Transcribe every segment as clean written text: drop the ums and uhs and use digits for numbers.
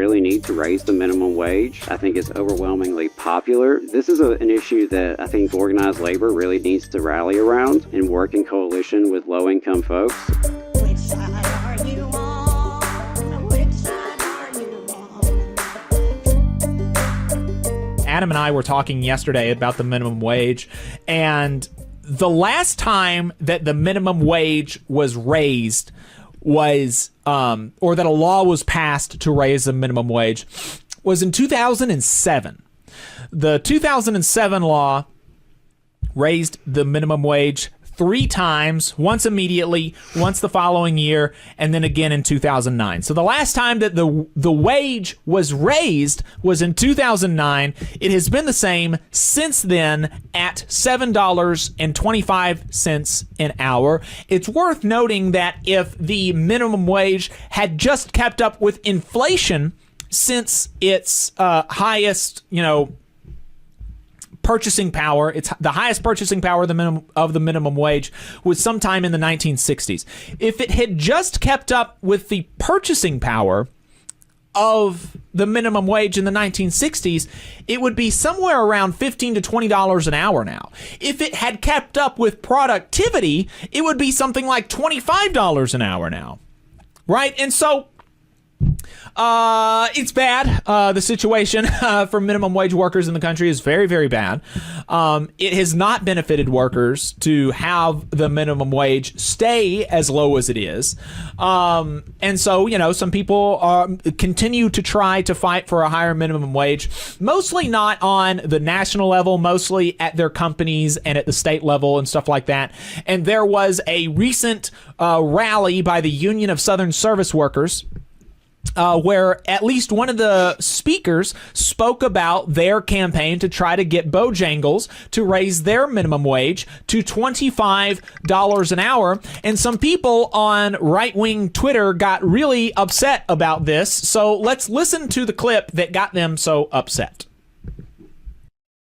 really need to raise the minimum wage. I think it's overwhelmingly popular. This is an issue that I think organized labor really needs to rally around and work in coalition with low-income folks. Which side are you on? Which side are you on? Adam and I were talking yesterday about the minimum wage, and the last time that the minimum wage was raised was, or that a law was passed to raise the minimum wage, was in 2007. The 2007 law raised the minimum wage 3 times, once immediately, once the following year, and then again in 2009. So the last time that the wage was raised was in 2009. It has been the same since then at $7.25 an hour. It's worth noting that if the minimum wage had just kept up with inflation since its highest, purchasing power, it's the highest purchasing power of the minimum wage was sometime in the 1960s. If it had just kept up with the purchasing power of the minimum wage in the 1960s, it would be somewhere around $15 to $20 an hour now. If it had kept up with productivity, it would be something like $25 an hour now, right? And so it's bad. The situation for minimum wage workers in the country is very, very bad. It has not benefited workers to have the minimum wage stay as low as it is. And so, some people continue to try to fight for a higher minimum wage, mostly not on the national level, mostly at their companies and at the state level and stuff like that. And there was a recent rally by the Union of Southern Service Workers, where at least one of the speakers spoke about their campaign to try to get Bojangles to raise their minimum wage to $25 an hour. And some people on right-wing Twitter got really upset about this. So let's listen to the clip that got them so upset.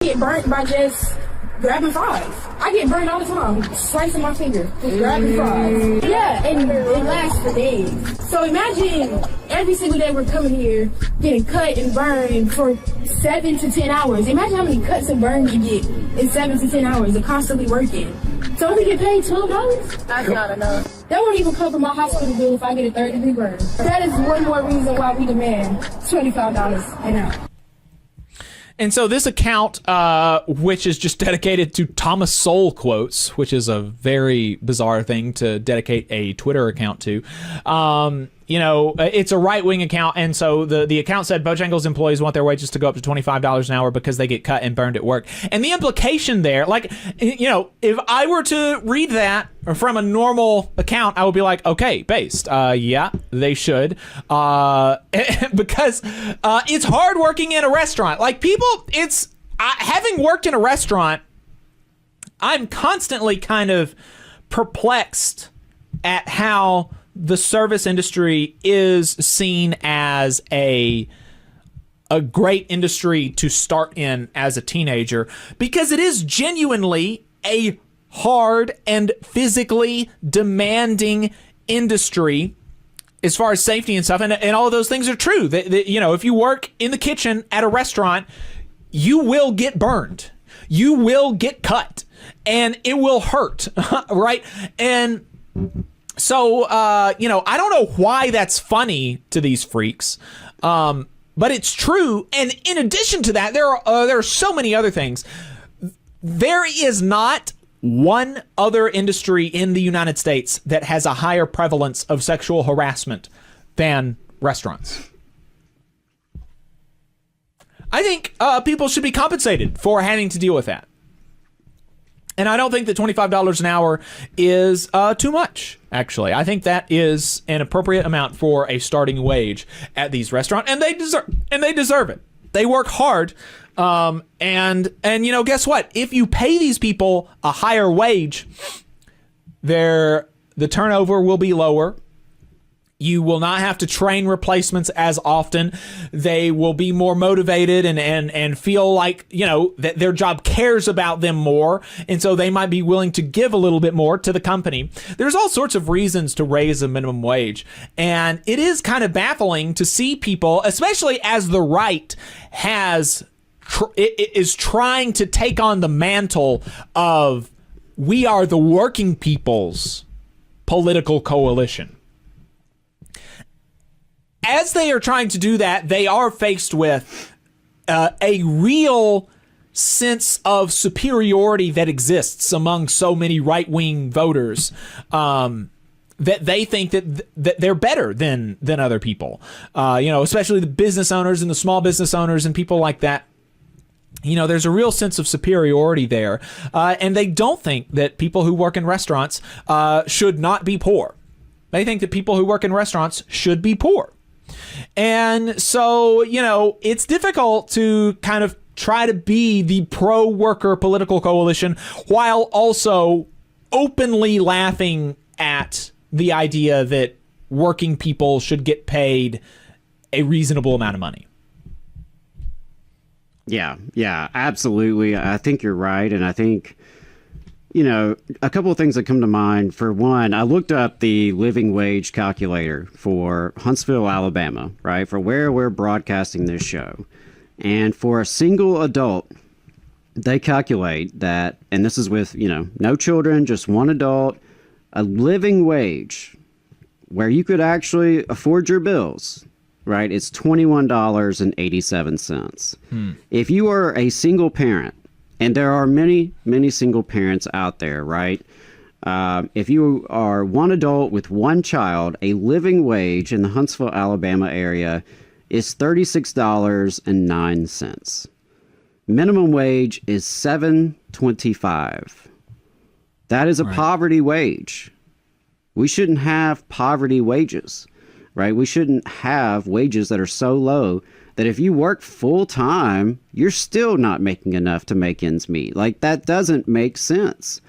Get burnt by just grabbing fries. I get burned all the time, slicing my finger, just grabbing fries. Yeah, and it lasts for days. So imagine every single day we're coming here, getting cut and burned for 7 to 10 hours. Imagine how many cuts and burns you get in 7 to 10 hours of constantly working. So we get paid $12? That's not enough. That won't even cover my hospital bill if I get a 3rd-degree burn. That is one more reason why we demand $25 an hour. And so this account, which is just dedicated to Thomas Sowell quotes, which is a very bizarre thing to dedicate a Twitter account to, it's a right-wing account. And so the account said Bojangles employees want their wages to go up to $25 an hour because they get cut and burned at work. And the implication there, if I were to read that from a normal account, I would be like, okay, based. Yeah, they should. Because it's hard working in a restaurant. Like, people, having worked in a restaurant, I'm constantly kind of perplexed at how the service industry is seen as a great industry to start in as a teenager, because it is genuinely a hard and physically demanding industry as far as safety and stuff, and all of those things are true. That if you work in the kitchen at a restaurant, you will get burned, you will get cut, and it will hurt, right? And so, I don't know why that's funny to these freaks, but it's true. And in addition to that, there are so many other things. There is not one other industry in the United States that has a higher prevalence of sexual harassment than restaurants. I think people should be compensated for having to deal with that. And I don't think that $25 an hour is too much, actually. I think that is an appropriate amount for a starting wage at these restaurants, and they deserve it. They work hard, and guess what? If you pay these people a higher wage, the turnover will be lower, You will not have to train replacements as often. They will be more motivated and feel like, that their job cares about them more. And so they might be willing to give a little bit more to the company. There's all sorts of reasons to raise a minimum wage. And it is kind of baffling to see people, especially as the right is trying to take on the mantle of we are the working people's political coalition. As they are trying to do that, they are faced with a real sense of superiority that exists among so many right-wing voters that they think that they're better than other people. Especially the business owners and the small business owners and people like that. There's a real sense of superiority there. And they don't think that people who work in restaurants should not be poor. They think that people who work in restaurants should be poor. And so, it's difficult to kind of try to be the pro-worker political coalition while also openly laughing at the idea that working people should get paid a reasonable amount of money. Yeah, absolutely. I think you're right. And I think, a couple of things that come to mind. For one, I looked up the living wage calculator for Huntsville, Alabama, right, for where we're broadcasting this show. And for a single adult, they calculate that, and this is with, no children, just one adult, a living wage where you could actually afford your bills, right, it's $21.87. If you are a single parent, and there are many, many single parents out there, right? If you are one adult with one child, a living wage in the Huntsville, Alabama area is $36.09. Minimum wage is $7.25. That is a poverty wage. We shouldn't have poverty wages, right? We shouldn't have wages that are so low that if you work full time, you're still not making enough to make ends meet. Like, that doesn't make sense.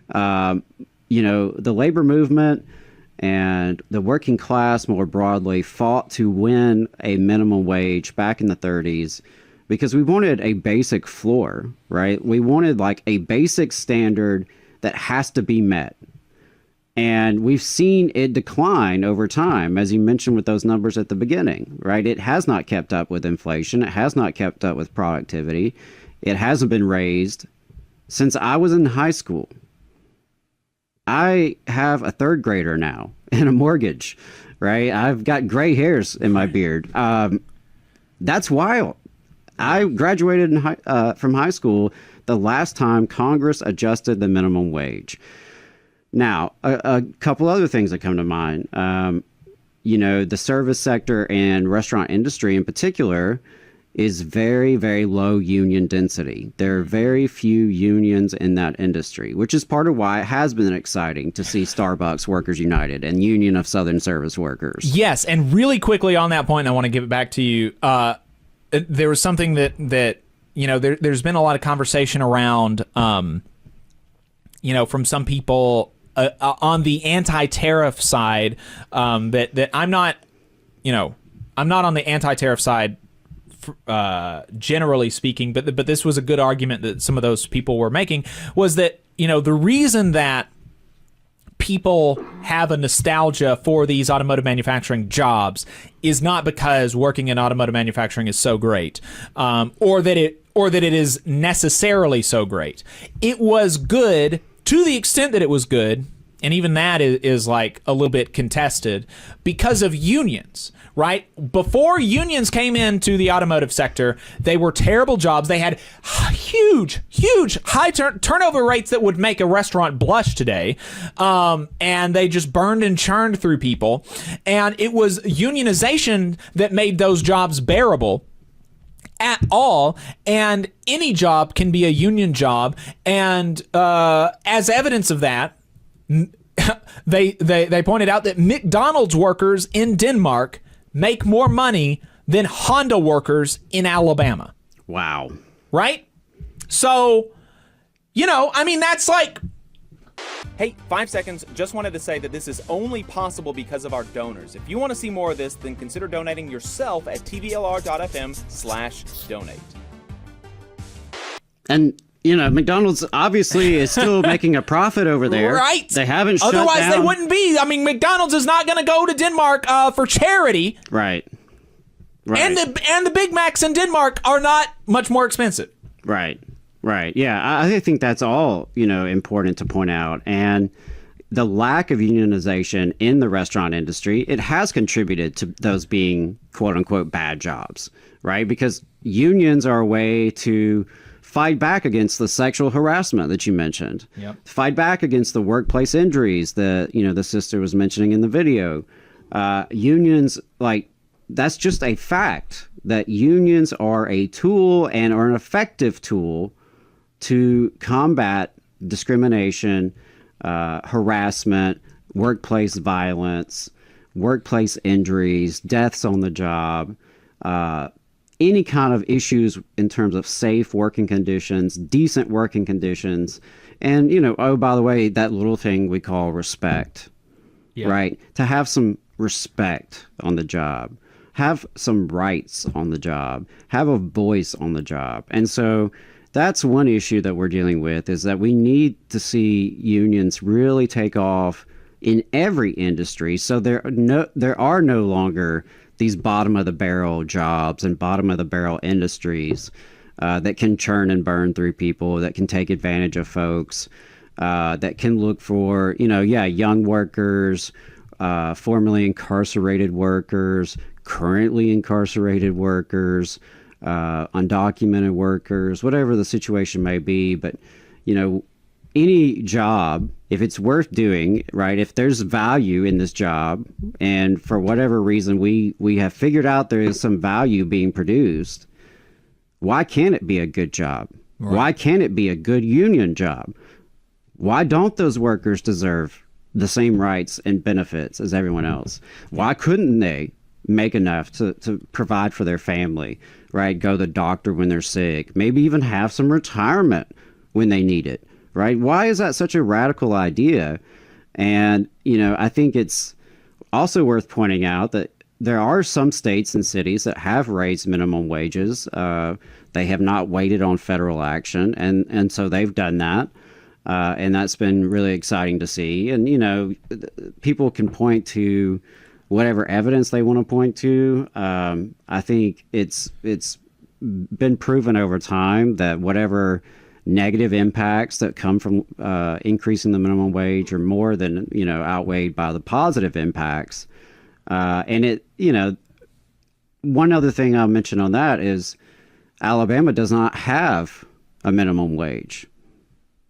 The labor movement and the working class more broadly fought to win a minimum wage back in the 30s because we wanted a basic floor, right? We wanted like a basic standard that has to be met. And we've seen it decline over time, as you mentioned with those numbers at the beginning, right? It has not kept up with inflation. It has not kept up with productivity. It hasn't been raised since I was in high school. I have a third grader now and a mortgage, right? I've got gray hairs in my beard. That's wild. I graduated from high school the last time Congress adjusted the minimum wage. Now, a couple other things that come to mind. The service sector and restaurant industry in particular is very, very low union density. There are very few unions in that industry, which is part of why it has been exciting to see Starbucks Workers United and Union of Southern Service Workers. Yes, and really quickly on that point, I want to give it back to you. There was something that there's been a lot of conversation around, from some people on the anti-tariff side, that I'm not on the anti-tariff side, generally speaking, but this was a good argument that some of those people were making, was that, the reason that people have a nostalgia for these automotive manufacturing jobs is not because working in automotive manufacturing is so great, or that it is necessarily so great. It was good to the extent that it was good, and even that is like a little bit contested, because of unions, right? Before unions came into the automotive sector, they were terrible jobs. They had huge high turnover rates that would make a restaurant blush today, and they just burned and churned through people. And it was unionization that made those jobs bearable at all, and any job can be a union job. And as evidence of that, they pointed out that McDonald's workers in Denmark make more money than Honda workers in Alabama. Wow. Right? So, that's like, Hey, 5 seconds. Just wanted to say that this is only possible because of our donors. If you want to see more of this, then consider donating yourself at tvlr.fm/donate. And, McDonald's obviously is still making a profit over there. Right. They haven't shut Otherwise, down. they wouldn't be. I mean, McDonald's is not going to go to Denmark for charity. Right. And the Big Macs in Denmark are not much more expensive. Right. Yeah, I think that's all, important to point out. And the lack of unionization in the restaurant industry, it has contributed to those being quote unquote bad jobs, right? Because unions are a way to fight back against the sexual harassment that you mentioned. Yep. Fight back against the workplace injuries that, the sister was mentioning in the video. Unions, that's just a fact that unions are a tool and are an effective tool to combat discrimination, harassment, workplace violence, workplace injuries, deaths on the job, any kind of issues in terms of safe working conditions, decent working conditions, and, oh, by the way, that little thing we call respect, right? To have some respect on the job, have some rights on the job, have a voice on the job. And so that's one issue that we're dealing with, is that we need to see unions really take off in every industry. So there are no longer these bottom of the barrel jobs and bottom of the barrel industries that can churn and burn through people, that can take advantage of folks, that can look for, young workers, formerly incarcerated workers, currently incarcerated workers, undocumented workers, whatever the situation may be. But, any job, if it's worth doing, right, if there's value in this job, and for whatever reason we have figured out there is some value being produced, why can't it be a good job? Right. Why can't it be a good union job? Why don't those workers deserve the same rights and benefits as everyone else? Why couldn't they make enough to provide for their family, right? Go to the doctor when they're sick, maybe even have some retirement when they need it, right? Why is that such a radical idea? And, I think it's also worth pointing out that there are some states and cities that have raised minimum wages. They have not waited on federal action, and so they've done that. And that's been really exciting to see. And, people can point to whatever evidence they want to point to. I think it's been proven over time that whatever negative impacts that come from increasing the minimum wage are more than, outweighed by the positive impacts. And one other thing I'll mention on that is Alabama does not have a minimum wage.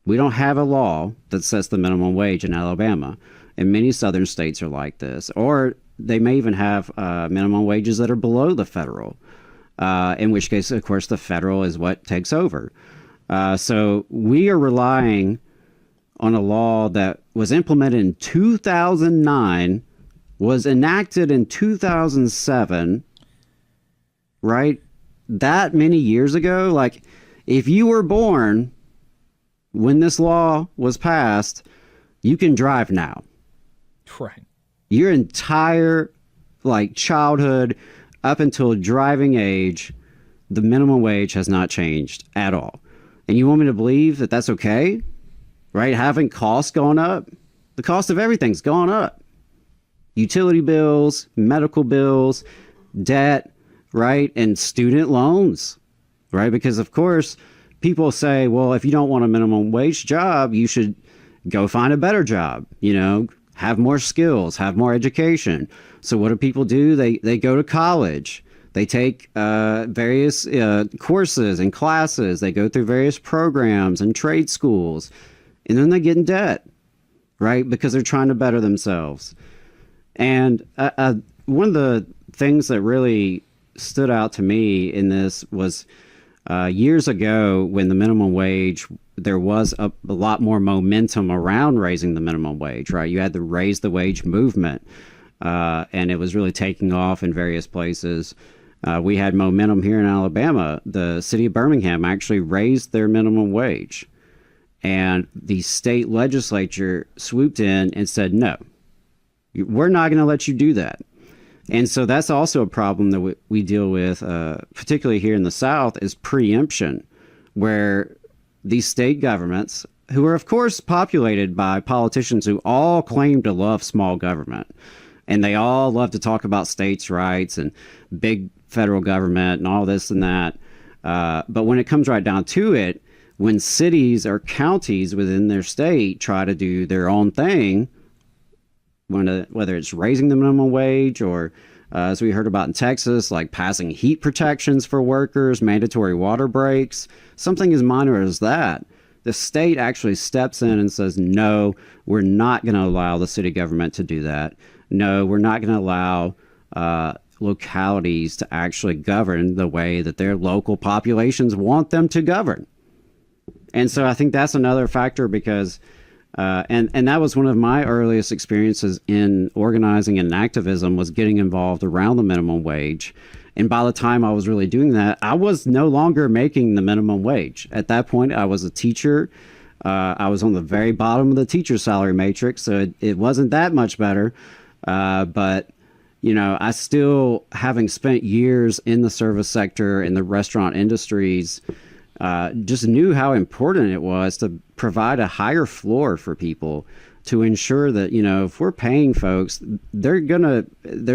We don't have a law that sets the minimum wage in Alabama. And many southern states are like this. Or they may even have minimum wages that are below the federal, in which case, of course, the federal is what takes over. So we are relying on a law that was implemented in 2009, was enacted in 2007, right? That many years ago. Like, if you were born when this law was passed, you can drive now. Right. Your entire childhood up until driving age, the minimum wage has not changed at all. And you want me to believe that that's okay? Right? Having costs gone up? The cost of everything's gone up. Utility bills, medical bills, debt, right? And student loans, right? Because of course, people say, well, if you don't want a minimum wage job, you should go find a better job, have more skills, have more education. So what do people do? They go to college. They take various courses and classes. They go through various programs and trade schools. And then they get in debt, right? Because they're trying to better themselves. And one of the things that really stood out to me in this was years ago when the minimum wage, there was a lot more momentum around raising the minimum wage, right? You had the raise the wage movement, and it was really taking off in various places. We had momentum here in Alabama. The city of Birmingham actually raised their minimum wage. And the state legislature swooped in and said, no, we're not going to let you do that. And so that's also a problem that we deal with, particularly here in the South, is preemption, where these state governments, who are, of course, populated by politicians who all claim to love small government, and they all love to talk about states' rights and big federal government and all this and that. But when it comes right down to it, when cities or counties within their state try to do their own thing, whether it's raising the minimum wage or, as we heard about in Texas, like passing heat protections for workers, mandatory water breaks, something as minor as that, the state actually steps in and says, no, we're not going to allow the city government to do that. No, we're not going to allow localities to actually govern the way that their local populations want them to govern. And so I think that's another factor because and that was one of my earliest experiences in organizing and activism, was getting involved around the minimum wage. And by the time I was really doing that, I was no longer making the minimum wage. At that point, I was a teacher. I was on the very bottom of the teacher salary matrix, so it wasn't that much better. But, you know, I still, having spent years in the service sector, in the restaurant industries, just knew how important it was to provide a higher floor for people, to ensure that, you know, if we're paying folks, they're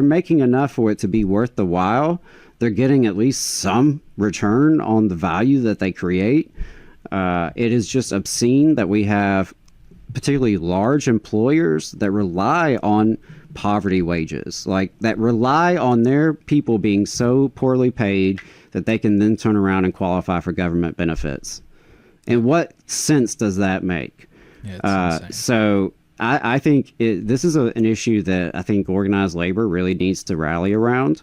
making enough for it to be worth the while. They're getting at least some return on the value that they create. It is just obscene that we have particularly large employers that rely on poverty wages, like that rely on their people being so poorly paid that they can then turn around and qualify for government benefits. And what sense does that make? Yeah, it's insane. So I think this is an issue that I think organized labor really needs to rally around,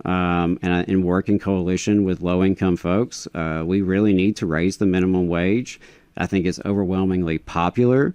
and work in coalition with low-income folks. We really need to raise the minimum wage. I think it's overwhelmingly popular.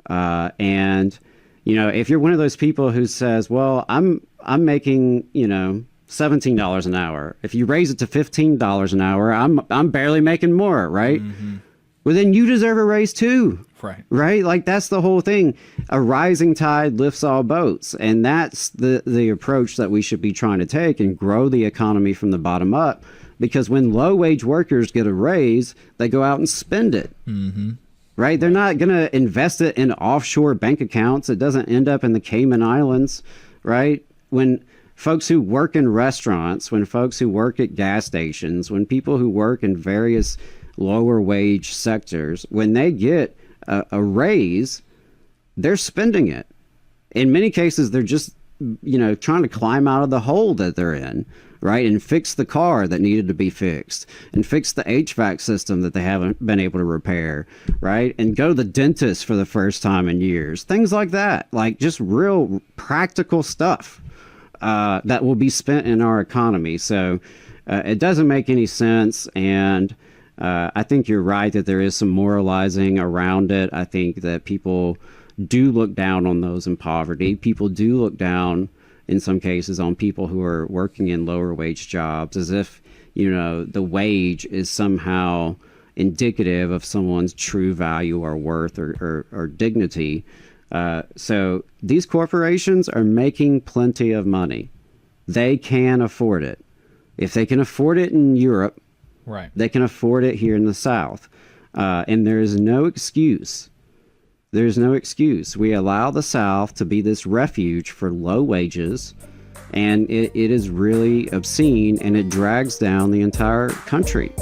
And, you know, if you're one of those people who says, well, I'm making, you know, $17 an hour. If you raise it to $15 an hour, I'm barely making more, right? Mm-hmm. Well, then you deserve a raise too. Right? Like, that's the whole thing. A rising tide lifts all boats. And that's the approach that we should be trying to take, and grow the economy from the bottom up. Because when low wage workers get a raise, they go out and spend it. Mm-hmm. Right? They're not going to invest it in offshore bank accounts. It doesn't end up in the Cayman Islands, right? When folks who work in restaurants, when folks who work at gas stations, when people who work in various lower wage sectors, when they get a raise, they're spending it. In many cases, they're just, you know, trying to climb out of the hole that they're in, right? And fix the car that needed to be fixed, and fix the HVAC system that they haven't been able to repair, right? And go to the dentist for the first time in years. Things like that, like just real practical stuff that will be spent in our economy. So it doesn't make any sense. And I think you're right that there is some moralizing around it. I think that people do look down on those in poverty. People do look down, in some cases, on people who are working in lower wage jobs, as if, you know, the wage is somehow indicative of someone's true value or worth or dignity. So these corporations are making plenty of money. They can afford it. If they can afford it in Europe, right, they can afford it here in the South. And there is no excuse. There's no excuse. We allow the South to be this refuge for low wages, and it is really obscene, and it drags down the entire country.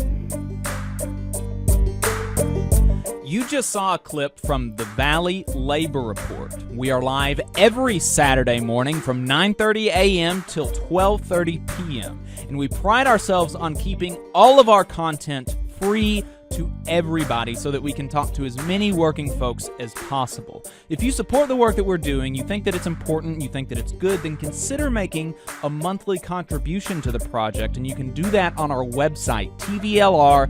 You just saw a clip from the Valley Labor Report. We are live every Saturday morning from 9:30 a.m. till 12:30 p.m. And we pride ourselves on keeping all of our content free to everybody so that we can talk to as many working folks as possible. If you support the work that we're doing, you think that it's important, you think that it's good, then consider making a monthly contribution to the project, and you can do that on our website, tvlr.fm.